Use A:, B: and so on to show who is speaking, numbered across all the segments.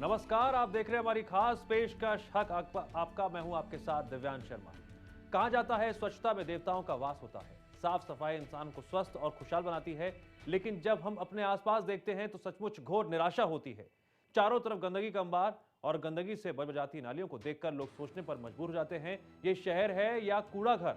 A: नमस्कार, आप देख रहे हैं हमारी खास पेशकश हक आपका। मैं हूं आपके साथ दिव्यांश शर्मा। कहा जाता है स्वच्छता में देवताओं का वास होता है। साफ सफाई इंसान को स्वस्थ और खुशहाल बनाती है, लेकिन जब हम अपने आसपास देखते हैं तो सचमुच घोर निराशा होती है। चारों तरफ गंदगी का अंबार और गंदगी से बजाती नालियों को देखकर लोग सोचने पर मजबूर हो जाते हैं, ये शहर है या कूड़ा घर।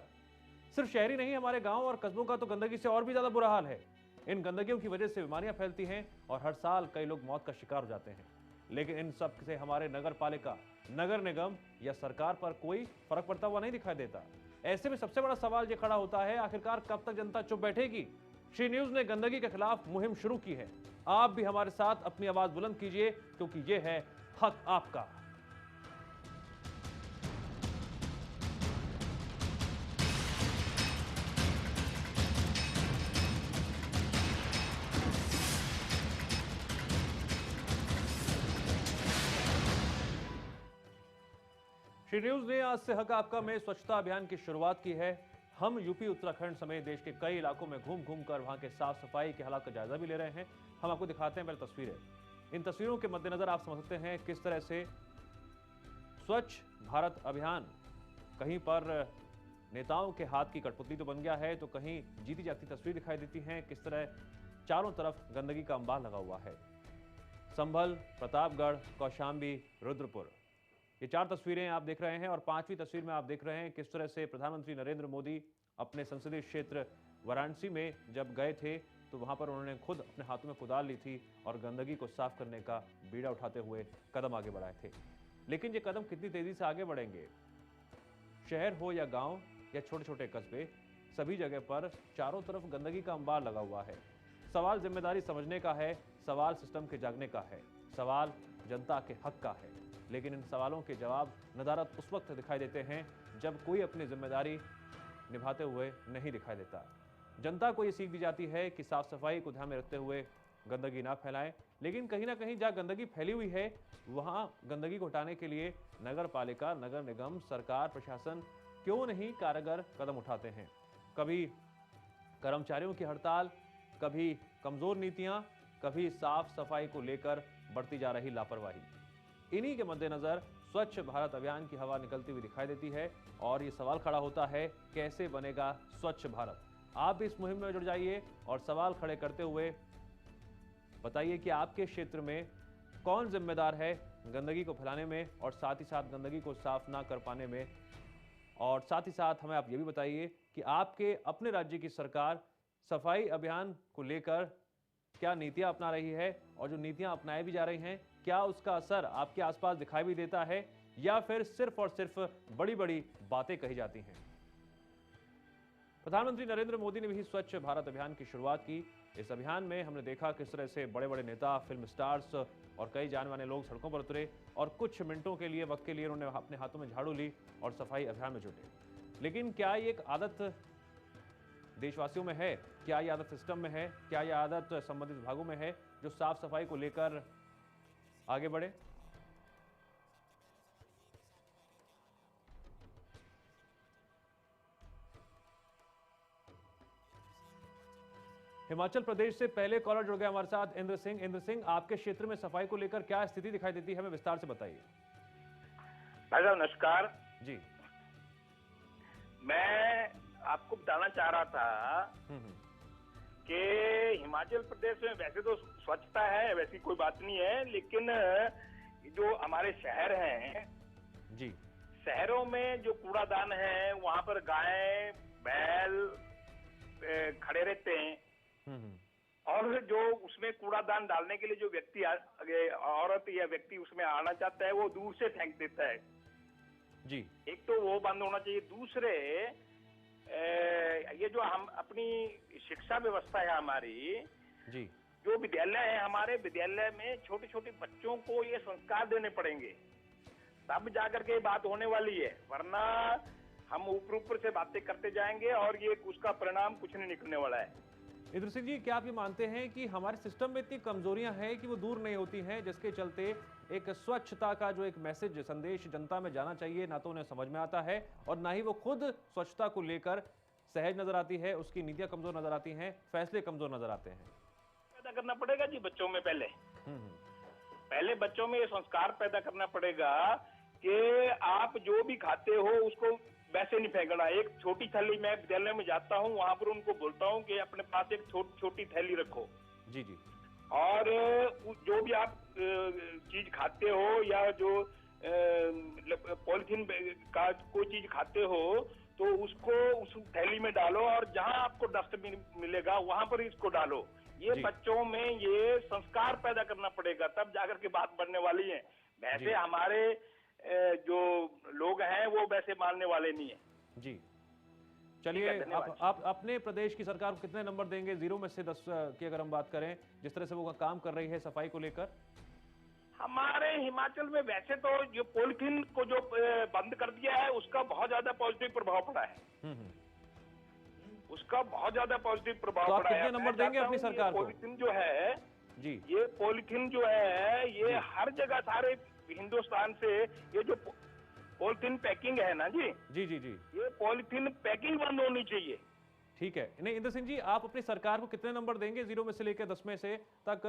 A: सिर्फ शहर ही नहीं, हमारे गांव और कस्बों का तो गंदगी से और भी ज्यादा बुरा हाल है। इन गंदगियों की वजह से बीमारियां फैलती हैं और हर साल कई लोग मौत का शिकार हो जाते हैं। लेकिन इन सब से हमारे नगर पालिका, नगर निगम या सरकार पर कोई फर्क पड़ता हुआ नहीं दिखाई देता। ऐसे में सबसे बड़ा सवाल ये खड़ा होता है, आखिरकार कब तक जनता चुप बैठेगी? श्री न्यूज ने गंदगी के खिलाफ मुहिम शुरू की है। आप भी हमारे साथ अपनी आवाज बुलंद कीजिए, क्योंकि ये है हक आपका। श्री न्यूज ने आज से हक आपका में स्वच्छता अभियान की शुरुआत की है। हम यूपी, उत्तराखंड समेत देश के कई इलाकों में घूम घूम कर वहां के साफ सफाई के हालात का जायजा भी ले रहे हैं। हम आपको दिखाते हैं पहले तस्वीरें। इन तस्वीरों के मद्देनजर आप समझ सकते हैं किस तरह से स्वच्छ भारत अभियान कहीं पर नेताओं के हाथ की कठपुतली तो बन गया है, तो कहीं जीती जागती तस्वीर दिखाई देती है। किस तरह चारों तरफ गंदगी का अंबार लगा हुआ है। संभल, प्रतापगढ़, कौशाम्बी, रुद्रपुर, ये चार तस्वीरें आप देख रहे हैं। और पांचवी तस्वीर में आप देख रहे हैं किस तरह से प्रधानमंत्री नरेंद्र मोदी अपने संसदीय क्षेत्र वाराणसी में जब गए थे तो वहां पर उन्होंने खुद अपने हाथों में कुदाल ली थी और गंदगी को साफ करने का बीड़ा उठाते हुए कदम आगे बढ़ाए थे। लेकिन ये कदम कितनी तेजी से आगे बढ़ेंगे? शहर हो या गांव या छोटे छोटे कस्बे, सभी जगह पर चारों तरफ गंदगी का अंबार लगा हुआ है। सवाल जिम्मेदारी समझने का है, सवाल सिस्टम के जागने का है, सवाल जनता के हक का है। लेकिन इन सवालों के जवाब नदारद उस वक्त दिखाई देते हैं जब कोई अपनी जिम्मेदारी निभाते हुए नहीं दिखाई देता। जनता को ये सीख दी जाती है कि साफ सफाई को ध्यान में रखते हुए गंदगी ना फैलाएं, लेकिन कहीं ना कहीं जहां गंदगी फैली हुई है वहां गंदगी को हटाने के लिए नगर पालिका, नगर निगम, सरकार, प्रशासन क्यों नहीं कारगर कदम उठाते हैं? कभी कर्मचारियों की हड़ताल, कभी कमजोर नीतियां, कभी साफ सफाई को लेकर बढ़ती जा रही लापरवाही। इन्हीं के मद्देनजर स्वच्छ भारत अभियान की हवा निकलती हुई दिखाई देती है और ये सवाल खड़ा होता है, कैसे बनेगा स्वच्छ भारत? आप भी इस मुहिम में जुड़ जाइए और सवाल खड़े करते हुए बताइए कि आपके क्षेत्र में कौन जिम्मेदार है गंदगी को फैलाने में और साथ ही साथ गंदगी को साफ ना कर पाने में। और साथ ही साथ हमें आप ये भी बताइए कि आपके अपने राज्य की सरकार सफाई अभियान को लेकर क्या नीतियां अपना रही है, और जो नीतियां अपनाई भी जा रही हैं क्या उसका असर आपके आसपास दिखाई भी देता है, या फिर सिर्फ और सिर्फ बड़ी बड़ी बातें कही जाती हैं। प्रधानमंत्री नरेंद्र मोदी ने भी स्वच्छ भारत अभियान की शुरुआत की। इस अभियान में हमने देखा किस तरह से बड़े बड़े नेता, फिल्म स्टार्स और कई जाने माने लोग सड़कों पर उतरे और कुछ मिनटों के लिए, वक्त के लिए उन्होंने अपने हाथों में झाड़ू ली और सफाई अभियान में जुटे। लेकिन क्या ये एक आदत देशवासियों में है? क्या यह आदत सिस्टम में है? क्या यह आदत संबंधित विभागों में है जो साफ सफाई को लेकर आगे बढ़े? हिमाचल प्रदेश से पहले कॉलर जुड़ गए हमारे साथ इंद्र सिंह। इंद्र सिंह, आपके क्षेत्र में सफाई को लेकर क्या स्थिति दिखाई देती है, हमें विस्तार से बताइए।
B: भाई साहब नमस्कार
A: जी।
B: मैं आपको बताना चाह रहा था कि हिमाचल प्रदेश में वैसे तो स्वच्छता है, वैसी कोई बात नहीं है, लेकिन जो हमारे शहर हैं
A: जी,
B: शहरों में जो कूड़ादान है वहां पर गाय बैल खड़े रहते हैं और जो उसमें कूड़ादान डालने के लिए जो व्यक्ति औरत या व्यक्ति उसमें आना चाहता है वो दूर से फेंक देता है
A: जी।
B: एक तो वो बंद होना चाहिए। दूसरे ये जो हम अपनी शिक्षा व्यवस्था है हमारी
A: जी,
B: जो विद्यालय है, हमारे विद्यालय में छोटे छोटे बच्चों को ये संस्कार देने पड़ेंगे, तब जाकर के बात होने वाली है, वरना हम ऊपर ऊपर से बातें करते जाएंगे और ये उसका परिणाम कुछ नहीं निकलने वाला है।
A: इंद्र सिंह जी, क्या आप ये मानते हैं कि हमारे सिस्टम में इतनी कमजोरियां हैं कि वो दूर नहीं होती हैं, जिसके चलते एक स्वच्छता का जो एक मैसेज, संदेश जनता में जाना चाहिए, ना तो उन्हें समझ में आता है और ना ही वो खुद स्वच्छता को लेकर सहज नजर आती है, उसकी नीतियां कमजोर नजर आती हैं, फैसले कमजोर नजर आते हैं?
B: पैदा करना पड़ेगा जी बच्चों में पहले। पहले बच्चों में ये संस्कार पैदा करना पड़ेगा कि आप जो भी खाते हो उसको वैसे नहीं फेंकना। एक छोटी थैली, मैं विद्यालय में जाता हूँ, वहां पर उनको बोलता हूँ कि अपने पास एक छोटी थैली रखो।
A: जी जी।
B: और जो भी आप चीज खाते हो या जो पॉलिथीन का कोई चीज खाते हो तो उसको उस थैली में डालो, और जहां आपको डस्टबिन मिलेगा वहां पर इसको डालो। ये बच्चों में ये संस्कार पैदा करना पड़ेगा, तब जाकर के बात बढ़ने वाली है। वैसे हमारे जो लोग हैं वो वैसे मानने वाले नहीं है।
A: जी चलिए, आप अपने प्रदेश की सरकार को कितने नंबर देंगे 0 में से 10 की अगर हम बात करें, जिस तरह से वो काम कर रही है सफाई को लेकर?
B: हमारे हिमाचल में वैसे तो जो पॉलिथीन को जो बंद कर दिया है उसका बहुत ज्यादा पॉजिटिव प्रभाव पड़ा है। उसका बहुत ज्यादा पॉजिटिव प्रभाव पड़ा है।
A: कितने नंबर देंगे अपनी सरकार को?
B: पॉलिथीन जो है
A: जी,
B: ये पॉलिथीन जो है ये हर जगह सारे हिंदुस्तान से ये जो पॉलिथीन पैकिंग है ना जी
A: जी जी जी,
B: ये पॉलिथीन पैकिंग बंद होनी चाहिए।
A: ठीक है। नहीं इंद्र सिंह जी, आप अपनी सरकार को कितने नंबर देंगे 0 में से लेकर 10 में से तक,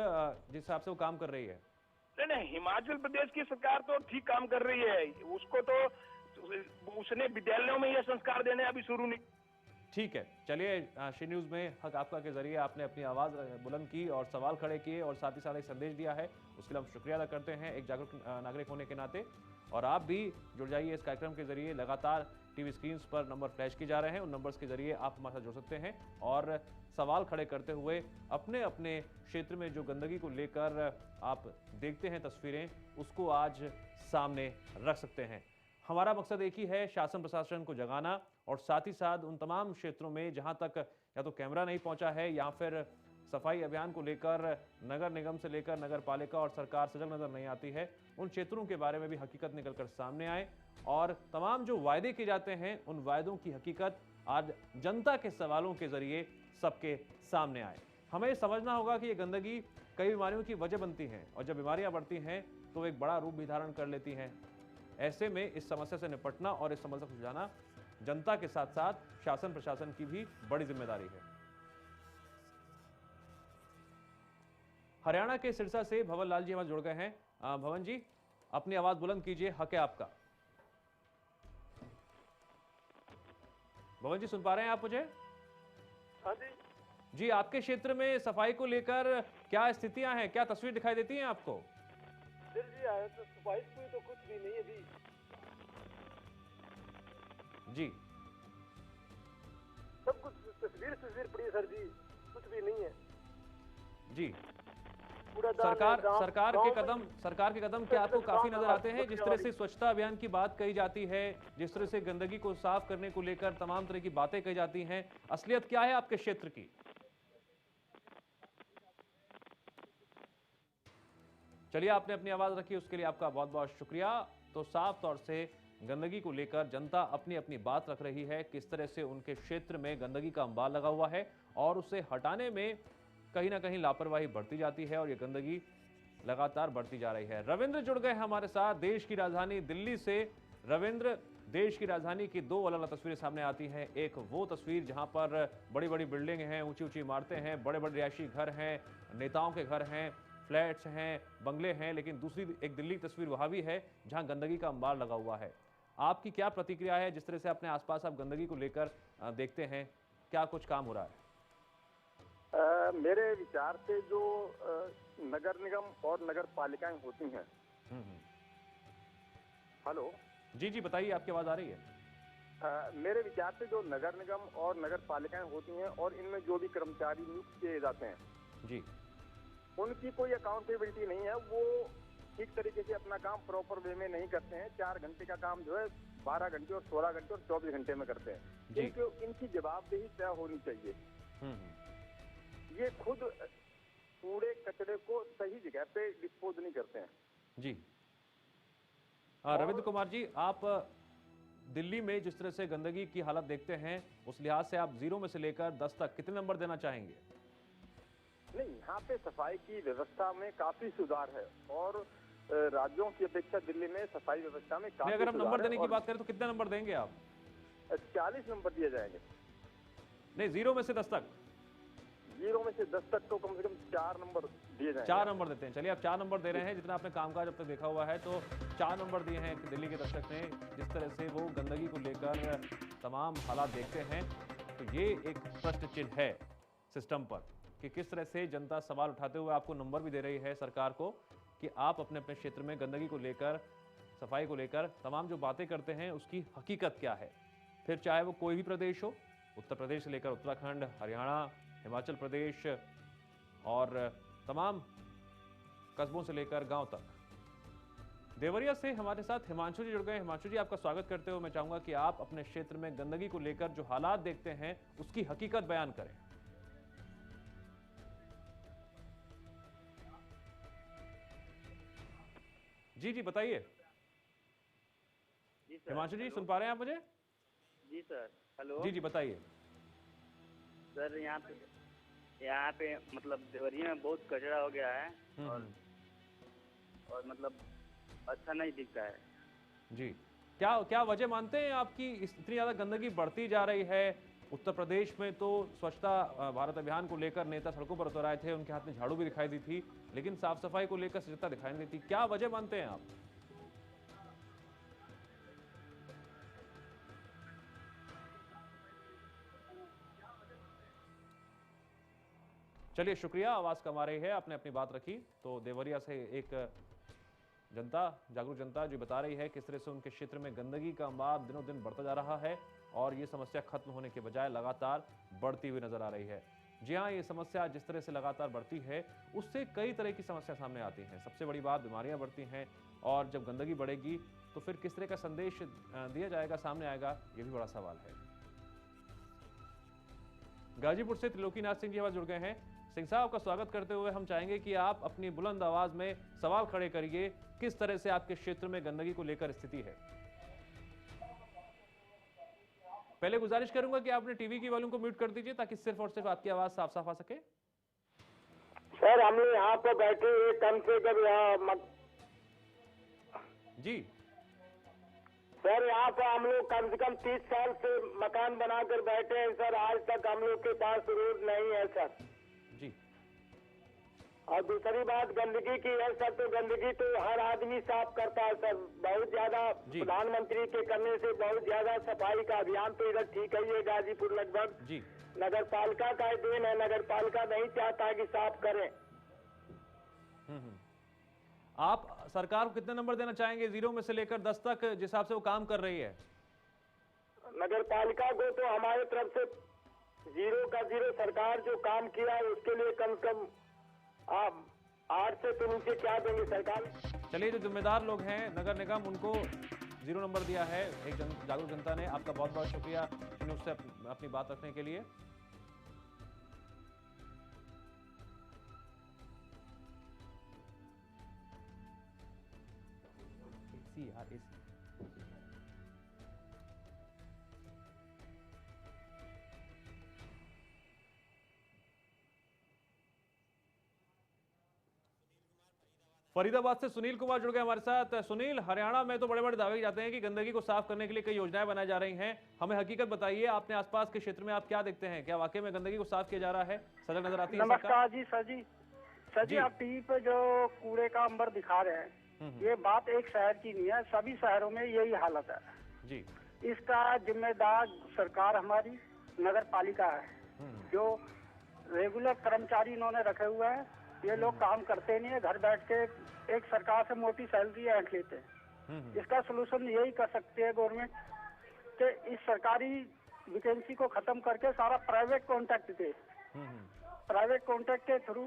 A: जिस हिसाब से वो काम कर रही है?
B: नहीं, हिमाचल प्रदेश की सरकार तो ठीक काम कर रही है। उसको तो उसने विद्यालयों में यह संस्कार देने अभी शुरू नहीं।
A: ठीक है, चलिए शी न्यूज में हक आपका के जरिए आपने अपनी आवाज बुलंद की और सवाल खड़े किए और साथ ही साथ एक संदेश दिया है, उसके लिए हम शुक्रिया अदा करते हैं एक जागरूक नागरिक होने के नाते। और आप भी जुड़ जाइए इस कार्यक्रम के जरिए। लगातार टीवी स्क्रीन्स पर नंबर फ्लैश किए जा रहे हैं, उन नंबर्स के जरिए आप हमारे साथ जुड़ सकते हैं और सवाल खड़े करते हुए अपने अपने क्षेत्र में जो गंदगी को लेकर आप देखते हैं तस्वीरें, उसको आज सामने रख सकते हैं। हमारा मकसद एक ही है, शासन प्रशासन को जगाना और साथ ही साथ उन तमाम क्षेत्रों में जहां तक या तो कैमरा नहीं पहुंचा है या फिर सफाई अभियान को लेकर नगर निगम से लेकर नगर पालिका और सरकार सजग नजर नहीं आती है, उन क्षेत्रों के बारे में भी हकीकत निकलकर सामने आए और तमाम जो वायदे किए जाते हैं उन वायदों की हकीकत आज जनता के सवालों के जरिए सबके सामने आए। हमें समझना होगा कि ये गंदगी कई बीमारियों की वजह बनती हैं और जब बीमारियां बढ़ती हैं तो एक बड़ा रूप भी धारण कर लेती हैं। ऐसे में इस समस्या से निपटना और इस समस्या को सुलझाना जनता के साथ साथ शासन प्रशासन की भी बड़ी जिम्मेदारी है। हरियाणा के सिरसा से भवन लाल जी हमारे जुड़ गए हैं। भवन जी, अपनी आवाज बुलंद कीजिए, हक है आपका। भवन जी, सुन पा रहे हैं आप मुझे?
C: हाँ जी
A: जी, आपके क्षेत्र में सफाई को लेकर क्या स्थितियां हैं, क्या तस्वीर दिखाई देती हैं आपको?
C: सर जी आया तो सफाई कोई तो कुछ भी नहीं है अभी
A: जी।
C: सब कुछ तस्वीर पड़ी है सर जी, कुछ भी नहीं है
A: जी।
C: सरकार
A: सरकार के कदम क्या आपको काफी नजर आते हैं? जिस तरह से स्वच्छता अभियान की बात कही जाती है, जिस तरह से गंदगी को साफ करने को लेकर तमाम तरह की बातें कही जाती हैं, असलियत क्या है आपके क्षेत्र की? चलिए, आपने अपनी आवाज रखी, उसके लिए आपका बहुत बहुत शुक्रिया। तो साफ तौर से गंदगी को लेकर जनता अपनी अपनी बात रख रही है, किस तरह से उनके क्षेत्र में गंदगी का अंबार लगा हुआ है और उसे हटाने में कहीं ना कहीं लापरवाही बढ़ती जाती है और ये गंदगी लगातार बढ़ती जा रही है। रविंद्र जुड़ गए हमारे साथ देश की राजधानी दिल्ली से। रविंद्र, देश की राजधानी की दो अलग अलग तस्वीरें सामने आती हैं। एक वो तस्वीर जहां पर बड़ी बड़ी बिल्डिंग हैं, ऊंची ऊंची इमारतें हैं, बड़े बड़े रिहायशी घर हैं, नेताओं के घर हैं, फ्लैट्स हैं, बंगले हैं, लेकिन दूसरी एक दिल्ली की तस्वीर वहां भी है जहां गंदगी का अंबार लगा हुआ है। आपकी क्या प्रतिक्रिया है जिस तरह से अपने आसपास आप गंदगी को लेकर देखते हैं, क्या कुछ काम हो रहा है?
C: मेरे विचार से जो नगर निगम और नगर पालिकाएं होती हैं, हेलो
A: जी जी बताइए, आपकी आवाज आ रही है?
C: मेरे विचार से जो नगर निगम और नगर पालिकाएं होती हैं और इनमें जो भी कर्मचारी नियुक्त किए जाते हैं
A: जी,
C: उनकी कोई अकाउंटेबिलिटी नहीं है। वो ठीक तरीके से अपना काम प्रॉपर वे में नहीं करते हैं। 4 घंटे का काम जो है 12 घंटे और 16 घंटे और 24 घंटे में करते हैं। इनकी जवाबदेही तय होनी चाहिए। ये खुद कूड़े कचरे को सही जगह पे डिस्पोज नहीं करते हैं।
A: जी। रविंद्र कुमार जी, आप दिल्ली में जिस तरह से गंदगी की हालत देखते हैं, उस लिहाज से आप 0 में से लेकर 10 तक कितने नंबर देना चाहेंगे?
C: नहीं, यहाँ पे सफाई की व्यवस्था में काफी सुधार है और राज्यों की अपेक्षा दिल्ली में सफाई व्यवस्था में काफी
A: अगर हम नंबर देने की बात करें तो कितने नंबर देंगे आप?
C: 40 नंबर दिए जाएंगे।
A: नहीं, 0 में से 10 तक?
C: 0 में से 10 तक तो कम से कम 4 नंबर दिए जाए।
A: 4 नंबर देते हैं। चलिए आप 4 नंबर दे रहे हैं, जितना आपने कामकाज अब तक देखा हुआ है तो 4 नंबर दिए हैं दिल्ली के दर्शक ने, जिस तरह से वो गंदगी को लेकर तमाम हालात देखते हैं। तो ये एक प्रश्न चिन्ह है सिस्टम पर कि किस तरह से जनता सवाल उठाते हुए आपको नंबर भी दे रही है सरकार को कि आप अपने अपने क्षेत्र में गंदगी को लेकर, सफाई को लेकर तमाम जो बातें करते हैं उसकी हकीकत क्या है। फिर चाहे वो कोई भी प्रदेश हो, उत्तर प्रदेश से लेकर उत्तराखंड, हरियाणा, हिमाचल प्रदेश और तमाम कस्बों से लेकर गांव तक। देवरिया से हमारे साथ हिमांशु जी जुड़ गए। हिमांशु जी, आपका स्वागत करते हुए मैं चाहूंगा कि आप अपने क्षेत्र में गंदगी को लेकर जो हालात देखते हैं उसकी हकीकत बयान करें। जी बताइए।
D: जी सर।
A: हिमांशु जी, सुन पा रहे हैं आप मुझे?
D: जी सर, हेलो।
A: जी बताइए।
D: सर यहाँ पे मतलब देवरिया में बहुत कचरा हो गया है और मतलब अच्छा नहीं दिखता है।
A: जी, क्या वजह मानते हैं आपकी इतनी ज्यादा गंदगी बढ़ती जा रही है? उत्तर प्रदेश में तो स्वच्छता भारत अभियान को लेकर नेता सड़कों पर उतर आए थे, उनके हाथ में झाड़ू भी दिखाई दी थी, लेकिन साफ सफाई को लेकर सजगता दिखाई नहीं देती। क्या वजह मानते हैं आप? चलिए, शुक्रिया, आवाज कमा रही है, आपने अपनी बात रखी। तो देवरिया से एक जनता, जागरूक जनता जो बता रही है किस तरह से उनके क्षेत्र में गंदगी का अंबार दिनों दिन बढ़ता जा रहा है और ये समस्या खत्म होने के बजाय लगातार बढ़ती हुई नजर आ रही है। जी हाँ, ये समस्या जिस तरह से लगातार बढ़ती है उससे कई तरह की समस्या सामने आती हैं। सबसे बड़ी बात, बीमारियां बढ़ती हैं और जब गंदगी बढ़ेगी तो फिर किस तरह का संदेश दिया जाएगा, सामने आएगा, ये भी बड़ा सवाल है। गाजीपुर से त्रिलोकीनाथ सिंह जी हमारे जुड़ गए हैं। सिंह साहब का स्वागत करते हुए हम चाहेंगे कि आप अपनी बुलंद आवाज में सवाल खड़े करिए, किस तरह से आपके क्षेत्र में गंदगी को लेकर स्थिति है। पहले गुजारिश करूंगा कि आपने टीवी की वॉल्यूम को म्यूट कर दीजिए ताकि सिर्फ और सिर्फ आपकी आवाज साफ साफ आ सके।
C: सर, हम लोग यहाँ पर बैठे हुए कम से कम
A: जी
C: सर, यहाँ पर हम लोग कम से कम 30 साल से मकान बनाकर बैठे हैं सर। आज तक हम लोग के पास रोड नहीं है सर।
A: जी।
C: और दूसरी बात गंदगी की है सर, तो गंदगी तो हर आदमी साफ करता है सर। बहुत ज्यादा प्रधानमंत्री के करने से बहुत ज्यादा सफाई का अभियान तो इधर ठीक है, ये गाजीपुर लगभग
A: जी
C: नगर पालिका का देन है। नगर पालिका नहीं चाहता कि साफ करें।
A: आप सरकार को कितने नंबर देना चाहेंगे 0 में से लेकर 10 तक, जिस हिसाब से वो काम कर रही है?
C: नगर पालिका को तो हमारे तरफ से 0 का 0। सरकार जो काम किया है उसके लिए कम से कम आप 8 से तो नीचे क्या देंगे सरकार?
A: चलिए, जो जिम्मेदार लोग हैं नगर निगम, उनको 0 नंबर दिया है एक जागरूक जनता ने। आपका बहुत बहुत शुक्रिया उससे अपनी बात रखने के लिए। फरीदाबाद से सुनील कुमार जुड़ गए हमारे साथ। सुनील, हरियाणा में तो बड़े बड़े दावे जाते हैं कि गंदगी को साफ करने के लिए कई योजनाएं बनाई जा रही हैं, हमें हकीकत बताइए, अपने आसपास के क्षेत्र में आप क्या देखते हैं? क्या वाकई में गंदगी को साफ किया जा रहा है? सजग नजर आती है?
E: नमस्कार जी सर जी, आप टीवी पे जो कूड़े का अंबर दिखा रहे हैं, ये बात एक शहर की नहीं है, सभी शहरों में यही हालत है
A: जी।
E: इसका जिम्मेदार सरकार हमारी नगर पालिका है, जो रेगुलर कर्मचारी इन्होंने रखे हुए हैं। ये लोग काम करते नहीं है, घर बैठ के एक सरकार से मोटी सैलरी ऐंठ लेते हैं। इसका सलूशन यही कर सकती है गवर्नमेंट कि इस सरकारी वैकेंसी को खत्म करके सारा प्राइवेट कॉन्ट्रैक्ट दे। प्राइवेट कॉन्ट्रैक्ट के थ्रू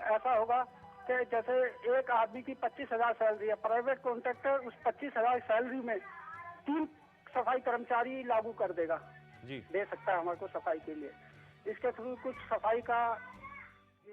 E: ऐसा होगा कि जैसे एक आदमी की 25,000 सैलरी है, प्राइवेट कॉन्ट्रैक्टर उस 25,000 सैलरी में 3 सफाई कर्मचारी लागू कर देगा,
A: जी।
E: दे सकता है हमारे को सफाई के लिए। इसके थ्रू कुछ सफाई का